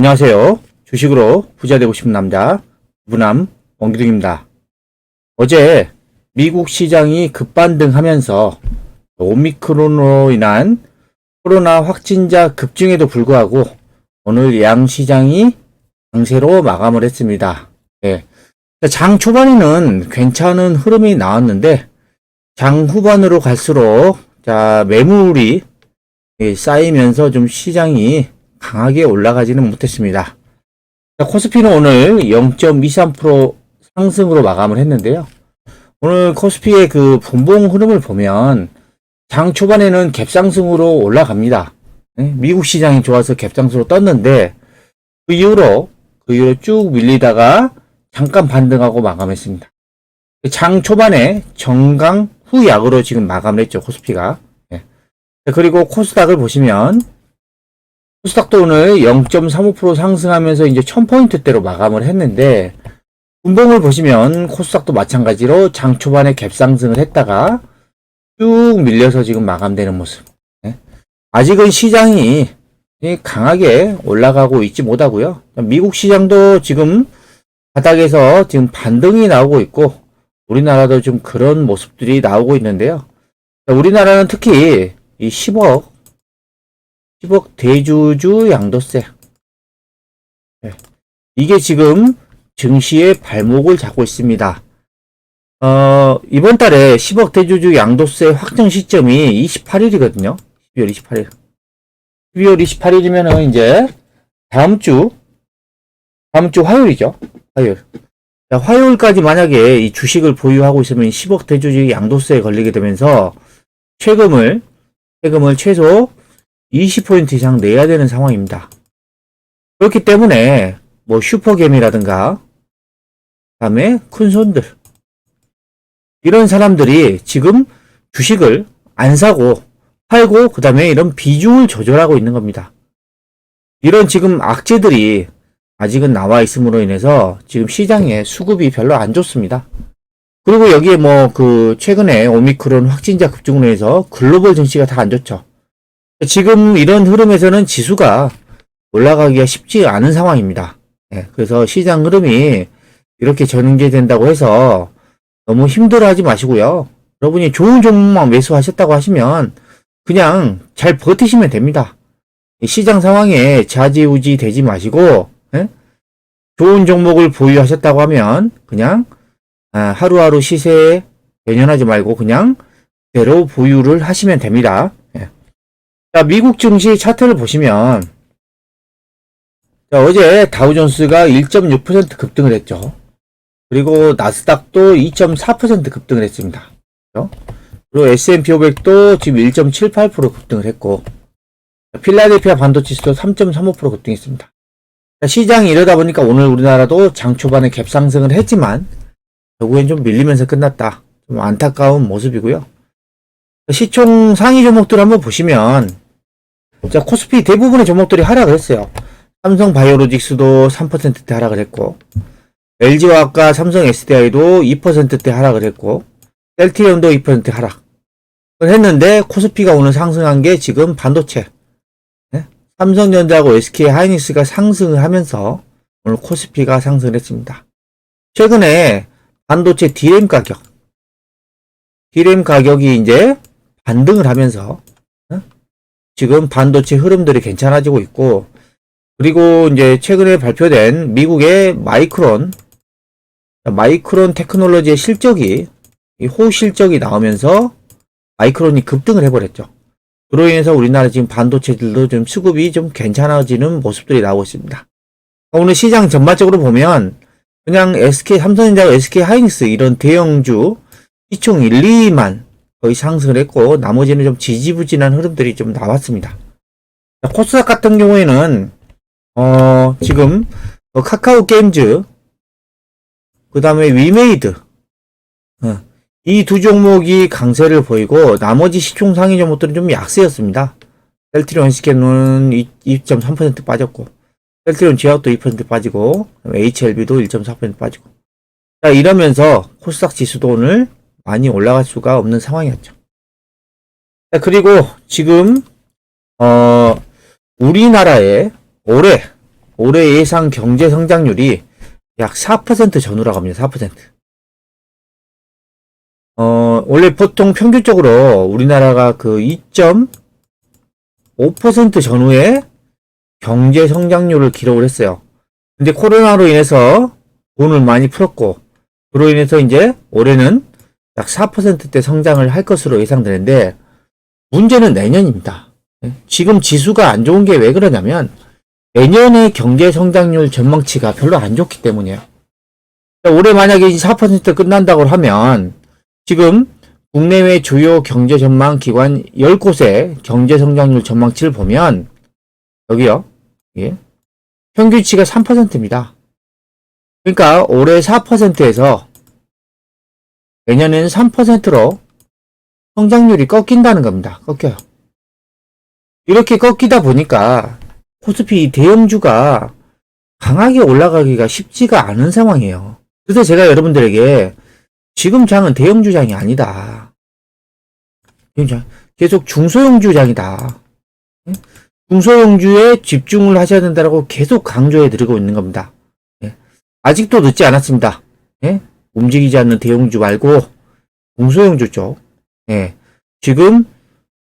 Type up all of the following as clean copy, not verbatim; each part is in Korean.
안녕하세요. 주식으로 부자 되고 싶은 남자 무남 원기둥입니다. 어제 미국 시장이 급반등하면서 오미크론으로 인한 코로나 확진자 급증에도 불구하고 오늘 양시장이 강세로 마감을 했습니다. 장 초반에는 괜찮은 흐름이 나왔는데 장 후반으로 갈수록 매물이 쌓이면서 좀 시장이 강하게 올라가지는 못했습니다. 코스피는 오늘 0.23% 상승으로 마감을 했는데요. 오늘 코스피의 그 분봉 흐름을 보면 장 초반에는 갭상승으로 올라갑니다. 미국 시장이 좋아서 갭상승으로 떴는데 그 이후로 쭉 밀리다가 잠깐 반등하고 마감했습니다. 장 초반에 정강 후약으로 지금 마감을 했죠, 코스피가. 그리고 코스닥을 보시면 코스닥도 오늘 0.35% 상승하면서 이제 1000포인트대로 마감을 했는데 분봉을 보시면 코스닥도 마찬가지로 장 초반에 갭상승을 했다가 쭉 밀려서 지금 마감되는 모습. 아직은 시장이 강하게 올라가고 있지 못하고요. 미국 시장도 지금 바닥에서 지금 반등이 나오고 있고 우리나라도 좀 그런 모습들이 나오고 있는데요. 우리나라는 특히 이 10억 대주주 양도세. 이게 지금 증시의 발목을 잡고 있습니다. 이번 달에 10억 대주주 양도세 확정 시점이 28일이거든요. 12월 28일. 12월 28일이면은 이제 다음 주 화요일이죠. 화요일까지 만약에 이 주식을 보유하고 있으면 10억 대주주 양도세에 걸리게 되면서 세금을 최소 20% 이상 내야 되는 상황입니다. 그렇기 때문에 뭐 슈퍼겜이라든가 그다음에 큰 손들 이런 사람들이 지금 주식을 안 사고 팔고 그다음에 이런 비중을 조절하고 있는 겁니다. 이런 지금 악재들이 아직은 나와 있음으로 인해서 지금 시장에 수급이 별로 안 좋습니다. 그리고 여기에 최근에 오미크론 확진자 급증으로 해서 글로벌 증시가 다 안 좋죠. 지금 이런 흐름에서는 지수가 올라가기가 쉽지 않은 상황입니다. 그래서 시장 흐름이 이렇게 전개된다고 해서 너무 힘들어하지 마시고요. 여러분이 좋은 종목만 매수하셨다고 하시면 그냥 잘 버티시면 됩니다. 시장 상황에 좌지우지 되지 마시고 좋은 종목을 보유하셨다고 하면 그냥 하루하루 시세에 연연하지 말고 그냥 그대로 보유를 하시면 됩니다. 자, 미국 증시 차트를 보시면 어제 다우존스가 1.6% 급등을 했죠. 그리고 나스닥도 2.4% 급등을 했습니다. 그리고 S&P 500도 지금 1.78% 급등을 했고 필라델피아 반도체지수도 3.35% 급등했습니다. 시장이 이러다 보니까 오늘 우리나라도 장 초반에 갭상승을 했지만 결국엔 좀 밀리면서 끝났다. 좀 안타까운 모습이고요. 시총 상위 종목들 한번 보시면 코스피 대부분의 종목들이 하락을 했어요. 삼성바이오로직스도 3%대 하락을 했고 LG화학과 삼성 SDI도 2%대 하락을 했고 셀트리온도 2% 하락을 했는데 코스피가 오늘 상승한 게 지금 반도체 삼성전자하고 SK하이닉스가 상승을 하면서 오늘 코스피가 상승을 했습니다. 최근에 반도체 DRAM 가격이 이제 반등을 하면서 지금 반도체 흐름들이 괜찮아지고 있고 그리고 이제 최근에 발표된 미국의 마이크론 테크놀로지의 실적이 호실적이 나오면서 마이크론이 급등을 해버렸죠. 그로 인해서 우리나라 지금 반도체들도 좀 수급이 좀 괜찮아지는 모습들이 나오고 있습니다. 오늘 시장 전반적으로 보면 그냥 삼성전자와 SK하이닉스 이런 대형주 시총 1, 2만 거의 상승을 했고 나머지는 좀 지지부진한 흐름들이 좀 나왔습니다. 코스닥 같은 경우에는 지금 카카오 게임즈 그 다음에 위메이드 이 두 종목이 강세를 보이고 나머지 시총 상위 종목들은 좀 약세였습니다. 셀트리온 SK는 2.3% 빠졌고 셀트리온 제약도 2% 빠지고 HLB도 1.4% 빠지고 이러면서 코스닥 지수도 오늘 많이 올라갈 수가 없는 상황이었죠. 그리고 지금 우리나라에 올해 올해 예상 경제 성장률이 약 4% 전후라고 합니다. 4%. 원래 보통 평균적으로 우리나라가 그 2.5% 전후의 경제 성장률을 기록을 했어요. 근데 코로나로 인해서 돈을 많이 풀었고, 그로 인해서 이제 올해는 약 4%대 성장을 할 것으로 예상되는데, 문제는 내년입니다. 지금 지수가 안 좋은 게 왜 그러냐면, 내년의 경제 성장률 전망치가 별로 안 좋기 때문이에요. 올해 만약에 4% 끝난다고 하면, 지금 국내외 주요 경제 전망 기관 10곳의 경제 성장률 전망치를 보면, 여기요. 예. 평균치가 3%입니다. 그러니까 올해 4%에서 내년에는 3%로 성장률이 꺾인다는 겁니다. 꺾여요. 이렇게 꺾이다 보니까 코스피 대형주가 강하게 올라가기가 쉽지가 않은 상황이에요. 그래서 제가 여러분들에게 지금 장은 대형주장이 아니다. 계속 중소형주장이다. 중소형주에 집중을 하셔야 된다고 계속 강조해 드리고 있는 겁니다. 아직도 늦지 않았습니다. 움직이지 않는 대형주 말고 중소형주 쪽. 지금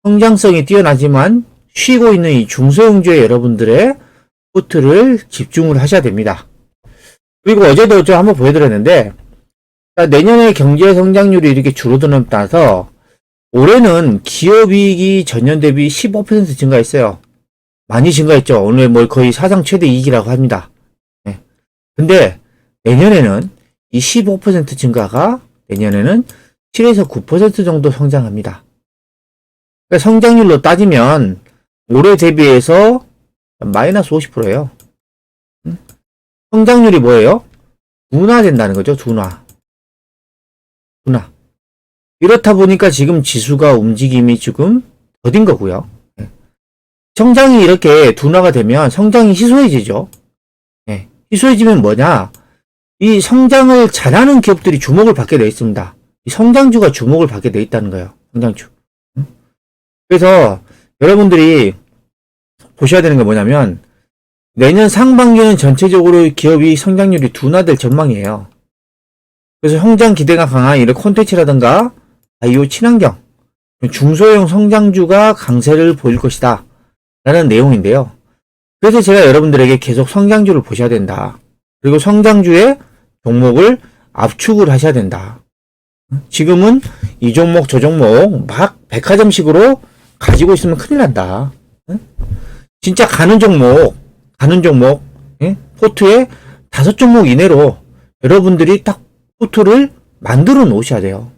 성장성이 뛰어나지만 쉬고 있는 이 중소형주에 여러분들의 포트를 집중을 하셔야 됩니다. 그리고 어제도 저 한번 보여드렸는데, 내년에 경제 성장률이 이렇게 줄어드는 따라서 올해는 기업이익이 전년 대비 15% 증가했어요. 많이 증가했죠. 오늘 뭐 거의 사상 최대 이익이라고 합니다. 근데 내년에는 이 15% 증가가 내년에는 7에서 9% 정도 성장합니다. 그러니까 성장률로 따지면 올해 대비해서 마이너스 50%예요. 성장률이 뭐예요? 둔화된다는 거죠. 둔화. 이렇다 보니까 지금 지수가 움직임이 지금 더딘 거고요. 성장이 이렇게 둔화가 되면 성장이 희소해지죠. 희소해지면 뭐냐? 이 성장을 잘하는 기업들이 주목을 받게 되어 있습니다. 이 성장주가 주목을 받게 되어 있다는 거예요. 성장주. 그래서 여러분들이 보셔야 되는 게 뭐냐면, 내년 상반기는 전체적으로 기업이 성장률이 둔화될 전망이에요. 그래서 성장 기대가 강한 이런 콘텐츠라든가 바이오 친환경, 중소형 성장주가 강세를 보일 것이다 라는 내용인데요. 그래서 제가 여러분들에게 계속 성장주를 보셔야 된다. 그리고 성장주의 종목을 압축을 하셔야 된다. 지금은 이 종목 저 종목 막 백화점식으로 가지고 있으면 큰일 난다. 진짜 가는 종목 포트에 5종목 이내로 여러분들이 딱 포트를 만들어 놓으셔야 돼요.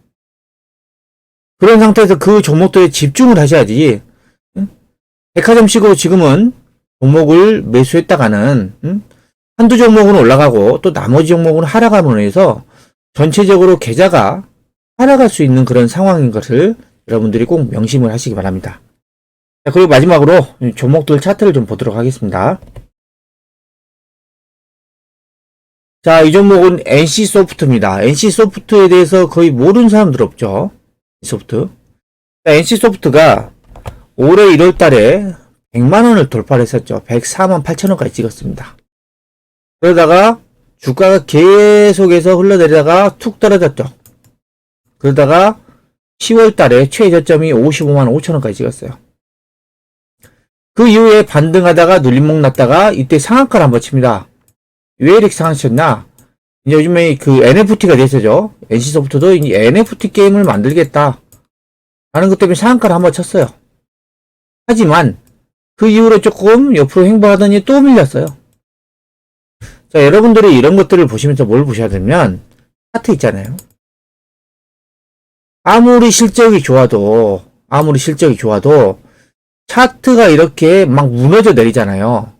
그런 상태에서 그 종목들에 집중을 하셔야지. 백화점식으로 지금은 종목을 매수했다가는 한두 종목은 올라가고 또 나머지 종목은 하락함으로 해서 전체적으로 계좌가 하락할 수 있는 그런 상황인 것을 여러분들이 꼭 명심을 하시기 바랍니다. 자, 그리고 마지막으로 종목들 차트를 좀 보도록 하겠습니다. 자, 이 종목은 NC소프트입니다. NC소프트에 대해서 거의 모르는 사람들 없죠. NC소프트. NC소프트가 올해 1월 달에 100만원을 돌파를 했었죠. 104만 8천원까지 찍었습니다. 그러다가 주가가 계속해서 흘러내리다가 툭 떨어졌죠. 그러다가 10월 달에 최저점이 55만 5천원까지 찍었어요. 그 이후에 반등하다가 눌림목 났다가 이때 상한가를 한번 칩니다. 왜 이렇게 상한쳤나? 이제 요즘에 그 NFT가 됐어죠. NC소프트도 이 NFT 게임을 만들겠다 라는 것 때문에 상한가를 한번 쳤어요. 하지만 그 이후로 조금 옆으로 행보하더니 또 밀렸어요. 자, 여러분들이 이런 것들을 보시면서 뭘 보셔야 되면, 차트 있잖아요. 아무리 실적이 좋아도 차트가 이렇게 막 무너져 내리잖아요.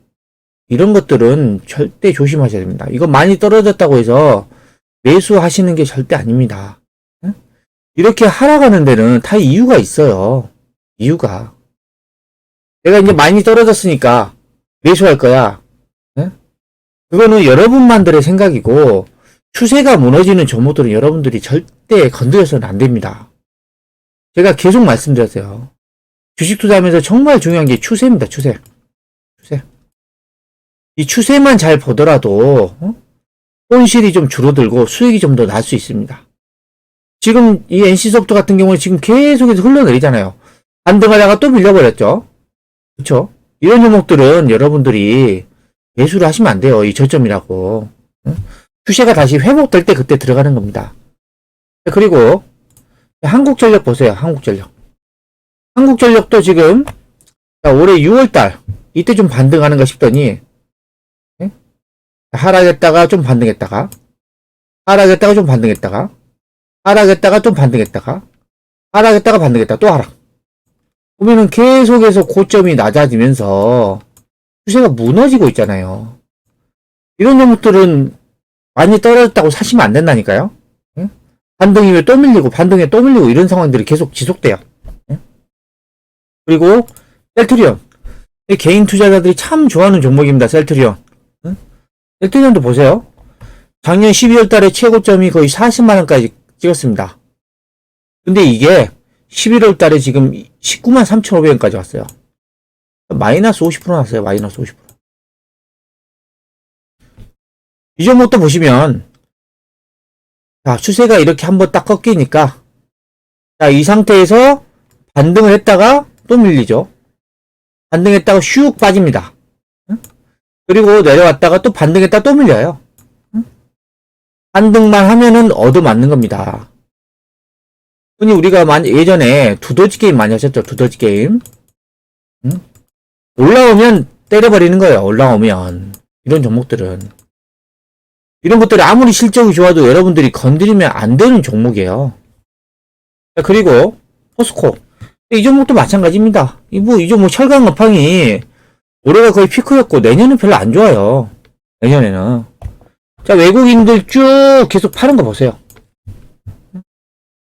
이런 것들은 절대 조심하셔야 됩니다. 이거 많이 떨어졌다고 해서 매수하시는 게 절대 아닙니다. 이렇게 하락하는 데는 다 이유가 있어요. 이유가. 내가 이제 많이 떨어졌으니까 매수할 거야. 그거는 여러분만들의 생각이고, 추세가 무너지는 종목들은 여러분들이 절대 건드려서는 안 됩니다. 제가 계속 말씀드렸어요. 주식 투자하면서 정말 중요한 게 추세입니다. 추세. 이 추세만 잘 보더라도 손실이 좀 줄어들고 수익이 좀 더 날 수 있습니다. 지금 이 NC소프트 같은 경우는 지금 계속해서 흘러내리잖아요. 반등하다가 또 밀려버렸죠. 그쵸? 이런 종목들은 여러분들이 매수를 하시면 안 돼요. 이 저점이라고. 추세가 다시 회복될 때 그때 들어가는 겁니다. 그리고 한국전력 보세요. 한국전력. 한국전력도 지금 올해 6월달 이때 좀 반등하는가 싶더니 하락했다가 좀 반등했다가 하락했다가 좀 반등했다가 하락했다가 좀 반등했다가 하락했다가 반등했다가 또 하락. 보면은 계속해서 고점이 낮아지면서 추세가 무너지고 있잖아요. 이런 종목들은 많이 떨어졌다고 사시면 안 된다니까요. 반등 이후에 또 밀리고 반등에 또 밀리고 이런 상황들이 계속 지속돼요. 그리고 셀트리온. 개인 투자자들이 참 좋아하는 종목입니다. 셀트리온. 셀트리온도 보세요. 작년 12월 달에 최고점이 거의 40만원까지 찍었습니다. 근데 이게 11월 달에 지금 19만 3,500원까지 왔어요. 마이너스 50% 났어요. 마이너스 50%. 이 종목도 보시면 자, 추세가 이렇게 한번 딱 꺾이니까 자, 이 상태에서 반등을 했다가 또 밀리죠. 반등했다가 슉 빠집니다. 그리고 내려왔다가 또 반등했다가 또 밀려요. 반등만 하면은 얻어맞는 겁니다. 흔히 우리가 예전에 두더지 게임 많이 하셨죠. 두더지 게임. 올라오면 때려버리는 거예요. 올라오면. 이런 종목들은. 이런 것들이 아무리 실적이 좋아도 여러분들이 건드리면 안 되는 종목이에요. 그리고 포스코. 이 종목도 마찬가지입니다. 이 종목 철강 업황이 올해가 거의 피크였고 내년은 별로 안 좋아요. 내년에는. 자, 외국인들 쭉 계속 파는 거 보세요.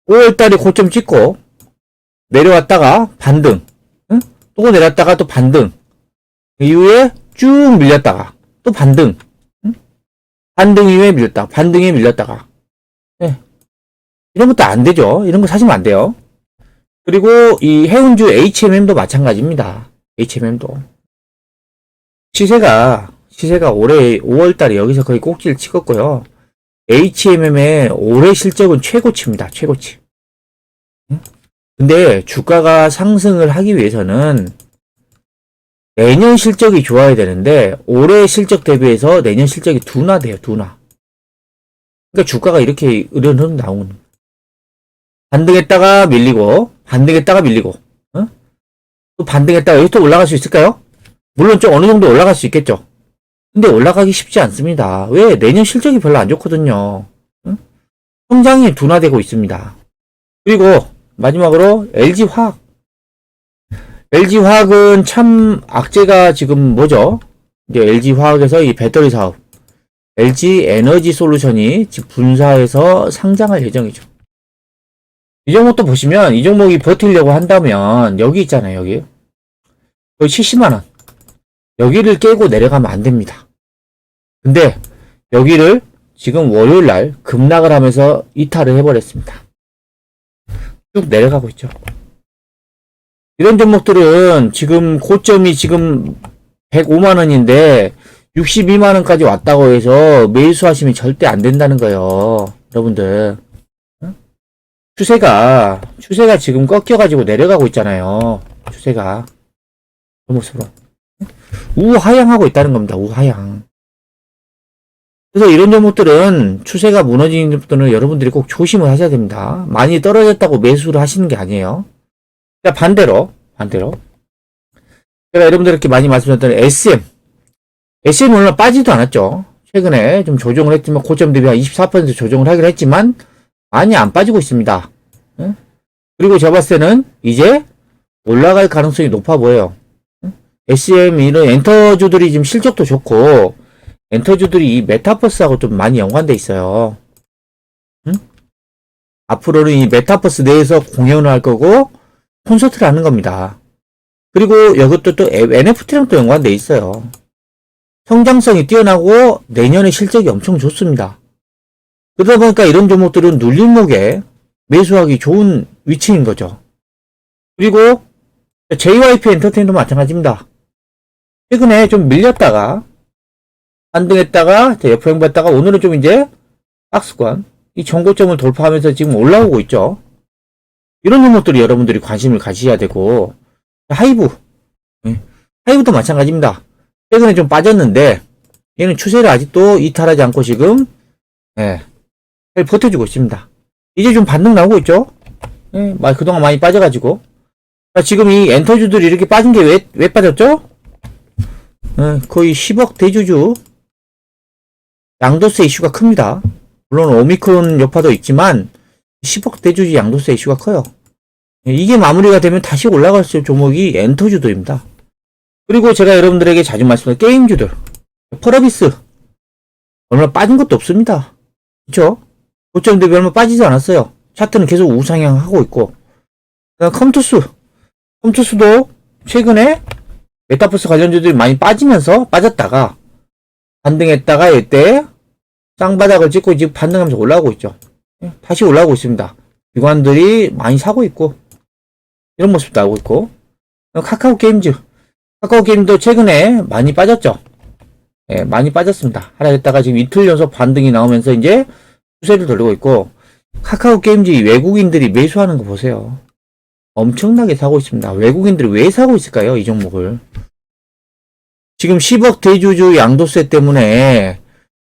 5월달에 고점 찍고 내려왔다가 반등, 또 내렸다가 또 반등, 이후에 쭉 밀렸다가 또 반등, 반등 이후에 밀렸다가 반등에 밀렸다가 이런 것도 안 되죠. 이런 거 사시면 안 돼요. 그리고 이 해운주 HMM도 마찬가지입니다. HMM도 시세가 올해 5월달에 여기서 거의 꼭지를 찍었고요. HMM의 올해 실적은 최고치입니다. 최고치. 근데 주가가 상승을 하기 위해서는 내년 실적이 좋아야 되는데 올해 실적 대비해서 내년 실적이 둔화돼요. 둔화. 그러니까 주가가 이렇게 으르렁 나오는. 반등했다가 밀리고 반등했다가 밀리고 또 반등했다가 여기 또 올라갈 수 있을까요? 물론 좀 어느 정도 올라갈 수 있겠죠. 근데 올라가기 쉽지 않습니다. 왜? 내년 실적이 별로 안 좋거든요. 성장이 둔화되고 있습니다. 그리고 마지막으로 LG화학. LG화학은 참 악재가 지금 뭐죠? 이제 LG화학에서 이 배터리 사업 LG에너지솔루션이 지금 분사해서 상장할 예정이죠. 이 종목도 보시면 이 종목이 버티려고 한다면 여기 있잖아요. 여기 거의 70만원. 여기를 깨고 내려가면 안 됩니다. 근데 여기를 지금 월요일날 급락을 하면서 이탈을 해버렸습니다. 쭉 내려가고 있죠. 이런 종목들은 지금 고점이 지금 105만원인데 62만원까지 왔다고 해서 매수하시면 절대 안 된다는 거예요. 여러분들. 추세가 지금 꺾여가지고 내려가고 있잖아요. 추세가. 그 모습으로. 우하향하고 있다는 겁니다. 우하향. 그래서 이런 종목들은 추세가 무너지는 종목들은 여러분들이 꼭 조심을 하셔야 됩니다. 많이 떨어졌다고 매수를 하시는 게 아니에요. 자, 반대로. 제가 여러분들께 많이 말씀드렸던 SM 물론 빠지도 않았죠. 최근에 좀 조정을 했지만 고점 대비 한 24% 조정을 하긴 했지만 많이 안 빠지고 있습니다. 그리고 제가 봤을 때는 이제 올라갈 가능성이 높아 보여요. SM 이런 엔터주들이 지금 실적도 좋고 엔터주들이 이 메타버스하고 좀 많이 연관돼 있어요. 앞으로는 이 메타버스 내에서 공연을 할 거고 콘서트를 하는 겁니다. 그리고 이것도 또 NFT랑 또 연관돼 있어요. 성장성이 뛰어나고 내년에 실적이 엄청 좋습니다. 그러다 보니까 이런 종목들은 눌림목에 매수하기 좋은 위치인 거죠. 그리고 JYP 엔터테인도 마찬가지입니다. 최근에 좀 밀렸다가 반등했다가 자, 옆으로 봤다가 오늘은 좀 이제 박스권 이 전고점을 돌파하면서 지금 올라오고 있죠. 이런 종목들이 여러분들이 관심을 가지셔야 되고 하이브 하이브도 마찬가지입니다. 최근에 좀 빠졌는데 얘는 추세를 아직도 이탈하지 않고 지금 잘 버텨주고 있습니다. 이제 좀 반등 나오고 있죠. 그동안 많이 빠져가지고 지금 이 엔터주들이 이렇게 빠진 게 왜 빠졌죠? 거의 10억 대주주 양도세 이슈가 큽니다. 물론 오미크론 여파도 있지만 10억 대주주 양도세 이슈가 커요. 이게 마무리가 되면 다시 올라갈 수 있는 종목이 엔터주들입니다. 그리고 제가 여러분들에게 자주 말씀드린 게임주들 펄어비스 얼마 빠진 것도 없습니다. 그쵸? 고점 대비 얼마 빠지지 않았어요. 차트는 계속 우상향하고 있고 컴투스도 최근에 메타버스 관련주들이 많이 빠졌다가 반등했다가 이때 쌍바닥을 찍고 지금 반등하면서 올라오고 있죠. 다시 올라오고 있습니다. 기관들이 많이 사고 있고 이런 모습도 나오고 있고 카카오 게임도 최근에 많이 빠졌죠. 많이 빠졌습니다. 하락했다가 지금 이틀 연속 반등이 나오면서 이제 추세를 돌리고 있고 카카오 게임즈 외국인들이 매수하는 거 보세요. 엄청나게 사고 있습니다. 외국인들이 왜 사고 있을까요? 이 종목을. 지금 10억 대주주 양도세 때문에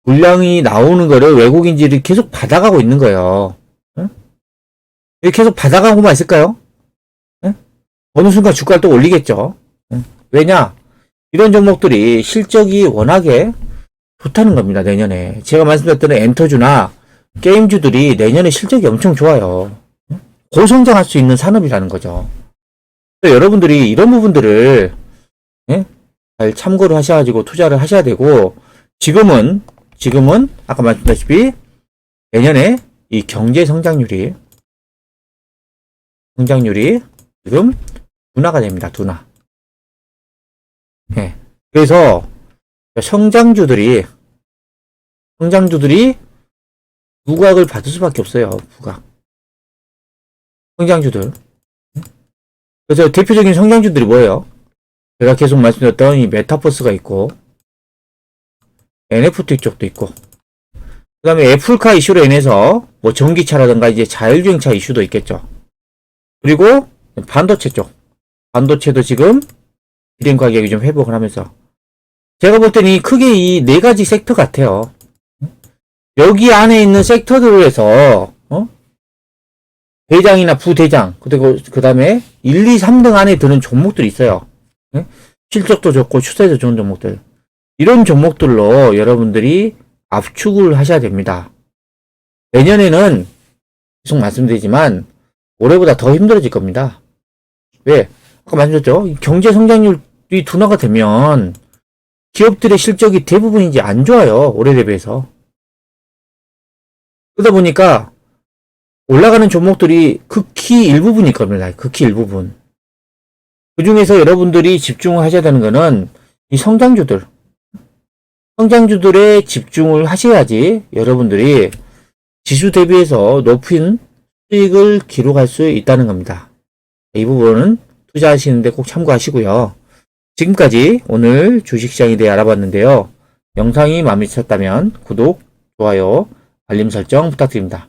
물량이 나오는 거를 외국인들이 계속 받아가고 있는 거예요. 계속 받아가고만 있을까요? 어느 순간 주가를 또 올리겠죠. 왜냐? 이런 종목들이 실적이 워낙에 좋다는 겁니다. 내년에. 제가 말씀드렸던 엔터주나 게임주들이 내년에 실적이 엄청 좋아요. 고성장할 수 있는 산업이라는 거죠. 여러분들이 이런 부분들을 잘 참고를 하셔가지고 투자를 하셔야 되고 지금은 아까 말씀드렸다시피 내년에 이 경제 성장률이 지금 둔화가 됩니다. 둔화. 그래서 성장주들이 부각을 받을 수밖에 없어요. 부각. 성장주들. 그래서 대표적인 성장주들이 뭐예요? 제가 계속 말씀드렸던 이 메타버스가 있고 NFT 쪽도 있고 그 다음에 애플카 이슈로 인해서 뭐 전기차라든가 이제 자율주행차 이슈도 있겠죠. 그리고 반도체 쪽. 반도체도 지금 비행 가격이 좀 회복을 하면서 제가 볼 때는 크게 이 네 가지 섹터 같아요. 여기 안에 있는 섹터들에서 대장이나 부대장 그리고 그 다음에 1, 2, 3등 안에 드는 종목들이 있어요. 실적도 좋고 추세도 좋은 종목들. 이런 종목들로 여러분들이 압축을 하셔야 됩니다. 내년에는 계속 말씀드리지만 올해보다 더 힘들어질 겁니다. 왜? 아까 말씀드렸죠? 경제 성장률이 둔화가 되면 기업들의 실적이 대부분 이제 안 좋아요. 올해 대비해서. 그러다 보니까 올라가는 종목들이 극히 일부분일 겁니다. 극히 일부분. 그 중에서 여러분들이 집중을 하셔야 되는 거는 이 성장주들에 집중을 하셔야지 여러분들이 지수 대비해서 높은 수익을 기록할 수 있다는 겁니다. 이 부분은 투자하시는데 꼭 참고하시고요. 지금까지 오늘 주식시장에 대해 알아봤는데요. 영상이 마음에 드셨다면 구독, 좋아요, 알림 설정 부탁드립니다.